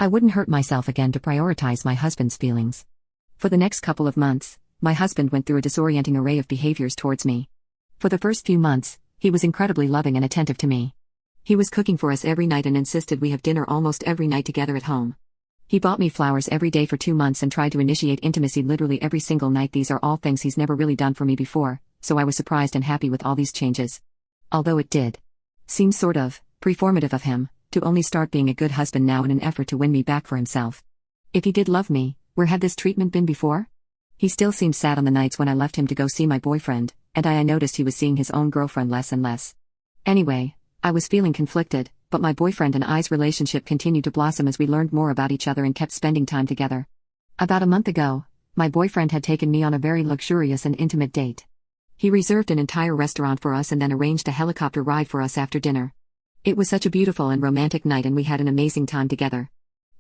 I wouldn't hurt myself again to prioritize my husband's feelings. For the next couple of months, my husband went through a disorienting array of behaviors towards me. For the first few months, he was incredibly loving and attentive to me. He was cooking for us every night and insisted we have dinner almost every night together at home. He bought me flowers every day for 2 months and tried to initiate intimacy literally every single night. These are all things he's never really done for me before, so I was surprised and happy with all these changes. Although it did seem sort of performative of him to only start being a good husband now in an effort to win me back for himself. If he did love me, where had this treatment been before? He still seemed sad on the nights when I left him to go see my boyfriend, and I noticed he was seeing his own girlfriend less and less. Anyway, I was feeling conflicted, but my boyfriend and I's relationship continued to blossom as we learned more about each other and kept spending time together. About a month ago, my boyfriend had taken me on a very luxurious and intimate date. He reserved an entire restaurant for us and then arranged a helicopter ride for us after dinner. It was such a beautiful and romantic night and we had an amazing time together.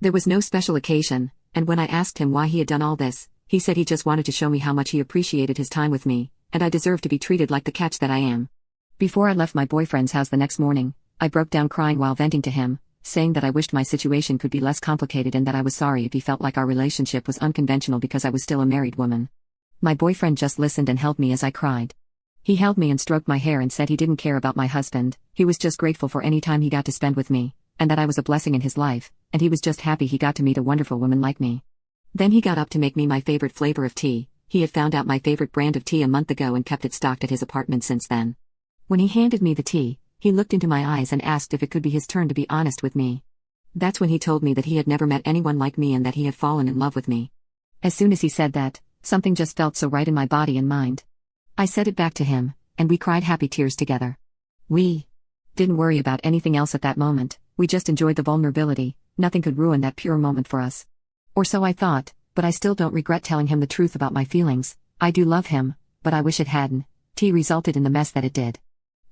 There was no special occasion, and when I asked him why he had done all this, he said he just wanted to show me how much he appreciated his time with me, and I deserved to be treated like the catch that I am. Before I left my boyfriend's house the next morning, I broke down crying while venting to him, saying that I wished my situation could be less complicated and that I was sorry if he felt like our relationship was unconventional because I was still a married woman. My boyfriend just listened and held me as I cried. He held me and stroked my hair and said he didn't care about my husband, he was just grateful for any time he got to spend with me, and that I was a blessing in his life, and he was just happy he got to meet a wonderful woman like me. Then he got up to make me my favorite flavor of tea. He had found out my favorite brand of tea a month ago and kept it stocked at his apartment since then. When he handed me the tea, he looked into my eyes and asked if it could be his turn to be honest with me. That's when he told me that he had never met anyone like me and that he had fallen in love with me. As soon as he said that, something just felt so right in my body and mind. I said it back to him, and we cried happy tears together. We didn't worry about anything else at that moment, we just enjoyed the vulnerability. Nothing could ruin that pure moment for us. Or so I thought, but I still don't regret telling him the truth about my feelings. I do love him, but I wish it hadn't. Tea resulted in the mess that it did.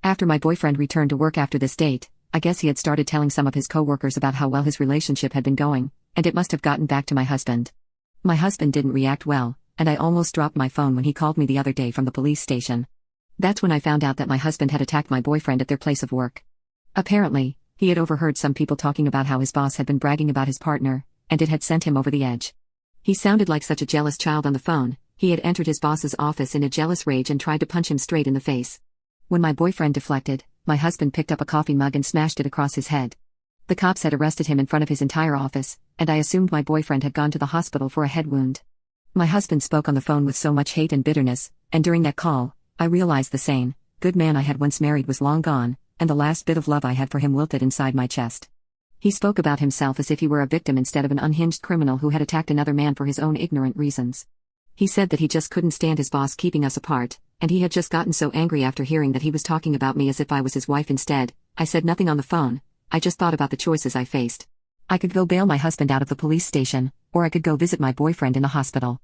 After my boyfriend returned to work after this date, I guess he had started telling some of his coworkers about how well his relationship had been going, and it must have gotten back to my husband. My husband didn't react well, and I almost dropped my phone when he called me the other day from the police station. That's when I found out that my husband had attacked my boyfriend at their place of work. Apparently, he had overheard some people talking about how his boss had been bragging about his partner, and it had sent him over the edge. He sounded like such a jealous child on the phone. He had entered his boss's office in a jealous rage and tried to punch him straight in the face. When my boyfriend deflected, my husband picked up a coffee mug and smashed it across his head. The cops had arrested him in front of his entire office, and I assumed my boyfriend had gone to the hospital for a head wound. My husband spoke on the phone with so much hate and bitterness, and during that call, I realized the sane, good man I had once married was long gone, and the last bit of love I had for him wilted inside my chest. He spoke about himself as if he were a victim instead of an unhinged criminal who had attacked another man for his own ignorant reasons. He said that he just couldn't stand his boss keeping us apart, and he had just gotten so angry after hearing that he was talking about me as if I was his wife instead. I said nothing on the phone, I just thought about the choices I faced. I could go bail my husband out of the police station, or I could go visit my boyfriend in the hospital.